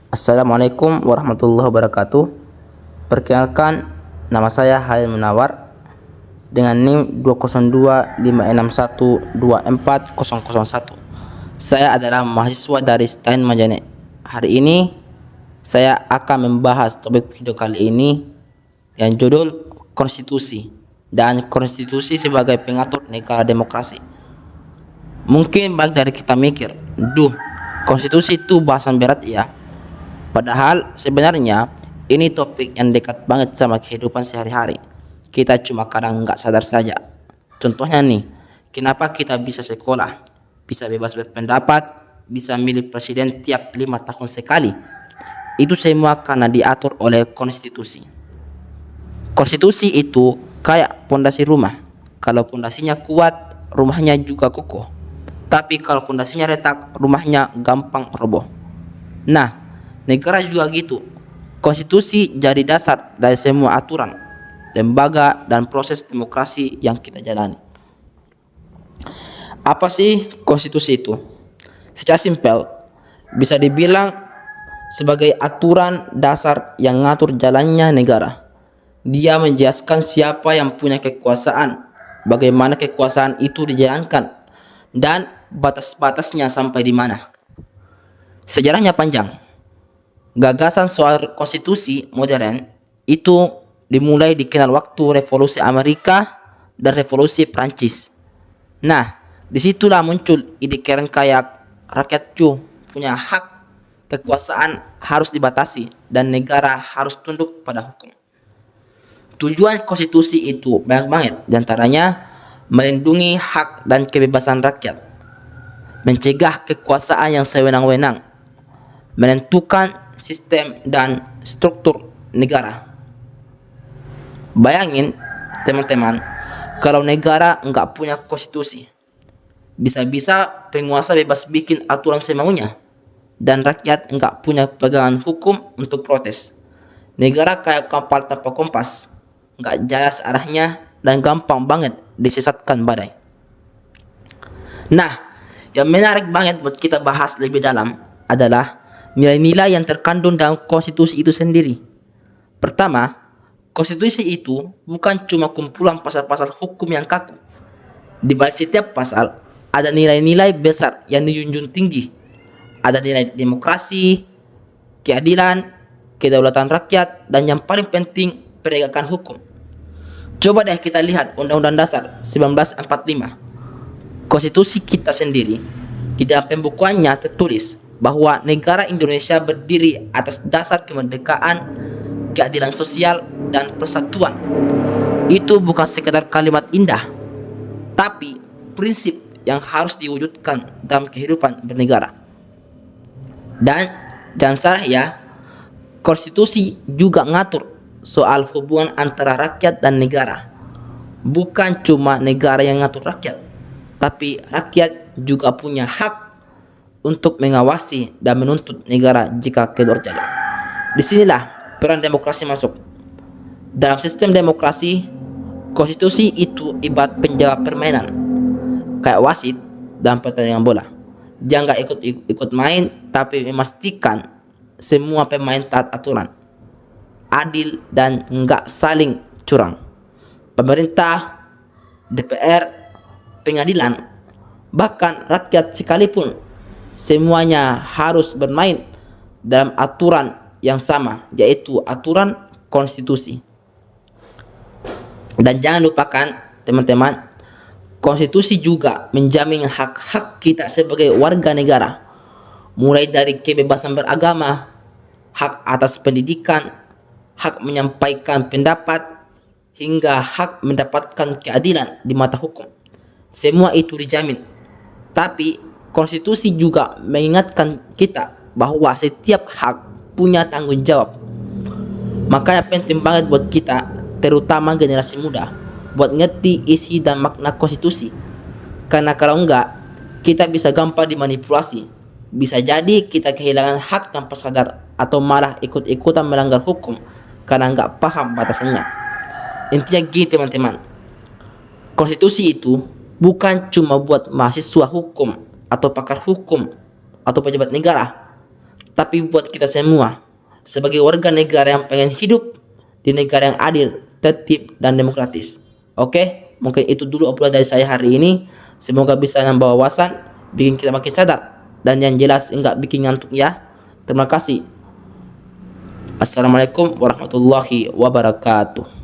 Assalamualaikum warahmatullahi wabarakatuh. Perkenalkan, nama saya Halil Munawar dengan NIM 20256124001. Saya adalah mahasiswa dari STAN Majene. Hari ini saya akan membahas topik video kali ini yang judul konstitusi dan konstitusi sebagai pengatur negara demokrasi. Mungkin banyak dari kita mikir, konstitusi itu bahasan berat ya. Padahal sebenarnya ini topik yang dekat banget sama kehidupan sehari-hari. Kita cuma kadang nggak sadar saja. Contohnya nih, kenapa kita bisa sekolah, bisa bebas berpendapat, bisa milih presiden tiap 5 tahun sekali. Itu semua karena diatur oleh konstitusi. Konstitusi itu kayak pondasi rumah. Kalau pondasinya kuat, rumahnya juga kokoh. Tapi kalau pondasinya retak, rumahnya gampang roboh. Nah, negara juga gitu. Konstitusi jadi dasar dari semua aturan, lembaga, dan proses demokrasi yang kita jalani. Apa sih konstitusi itu? Secara simpel, bisa dibilang sebagai aturan dasar yang ngatur jalannya negara. Dia menjelaskan siapa yang punya kekuasaan, bagaimana kekuasaan itu dijalankan, dan batas-batasnya sampai di mana. Sejarahnya panjang. Gagasan soal konstitusi modern itu dimulai dikenal waktu revolusi Amerika dan revolusi Prancis. Nah, disitulah muncul ide keren kayak rakyat punya hak, kekuasaan harus dibatasi, dan negara harus tunduk pada hukum. Tujuan konstitusi itu banyak banget, diantaranya melindungi hak dan kebebasan rakyat, mencegah kekuasaan yang sewenang-wenang, menentukan sistem dan struktur negara. Bayangin teman-teman, kalau negara nggak punya konstitusi, bisa-bisa penguasa bebas bikin aturan semaunya, dan rakyat nggak punya pegangan hukum untuk protes. Negara kayak kapal tanpa kompas, nggak jelas arahnya dan gampang banget disesatkan badai. Nah, yang menarik banget buat kita bahas lebih dalam adalah nilai-nilai yang terkandung dalam konstitusi itu sendiri. Pertama, konstitusi itu bukan cuma kumpulan pasal-pasal hukum yang kaku. Di balik setiap pasal ada nilai-nilai besar yang dijunjung tinggi. Ada nilai demokrasi, keadilan, kedaulatan rakyat, dan yang paling penting penegakan hukum. Coba deh kita lihat Undang-Undang Dasar 1945. Konstitusi kita sendiri, di dalam pembukuannya tertulis bahwa negara Indonesia berdiri atas dasar kemerdekaan, keadilan sosial, dan persatuan. Itu bukan sekedar kalimat indah, tapi prinsip yang harus diwujudkan dalam kehidupan bernegara. Dan jangan salah ya, konstitusi juga ngatur soal hubungan antara rakyat dan negara. Bukan cuma negara yang ngatur rakyat, tapi rakyat juga punya hak untuk mengawasi dan menuntut negara jika keluar jalur. Disinilah peran demokrasi masuk. Dalam sistem demokrasi, konstitusi itu ibarat penjaga permainan, kayak wasit dalam pertandingan bola. Dia nggak ikut main, tapi memastikan semua pemain taat aturan, adil, dan nggak saling curang. Pemerintah, DPR, pengadilan, bahkan rakyat sekalipun, semuanya harus bermain dalam aturan yang sama, yaitu aturan konstitusi. Dan jangan lupakan teman-teman, konstitusi juga menjamin hak-hak kita sebagai warga negara, mulai dari kebebasan beragama, hak atas pendidikan, hak menyampaikan pendapat, hingga hak mendapatkan keadilan di mata hukum. Semua itu dijamin. Tapi konstitusi juga mengingatkan kita bahwa setiap hak punya tanggung jawab. Makanya penting banget buat kita, terutama generasi muda, buat ngerti isi dan makna konstitusi. Karena kalau enggak, kita bisa gampang dimanipulasi. Bisa jadi kita kehilangan hak tanpa sadar, atau malah ikut-ikutan melanggar hukum karena enggak paham batasannya. Intinya gini teman-teman, konstitusi itu bukan cuma buat mahasiswa hukum atau pakar hukum atau pejabat negara, tapi buat kita semua sebagai warga negara yang pengen hidup di negara yang adil, tertib, dan demokratis. Oke, mungkin itu dulu obrolan dari saya hari ini. Semoga bisa nambah wawasan, bikin kita makin sadar, dan yang jelas enggak bikin ngantuk ya. Terima kasih. Assalamualaikum warahmatullahi wabarakatuh.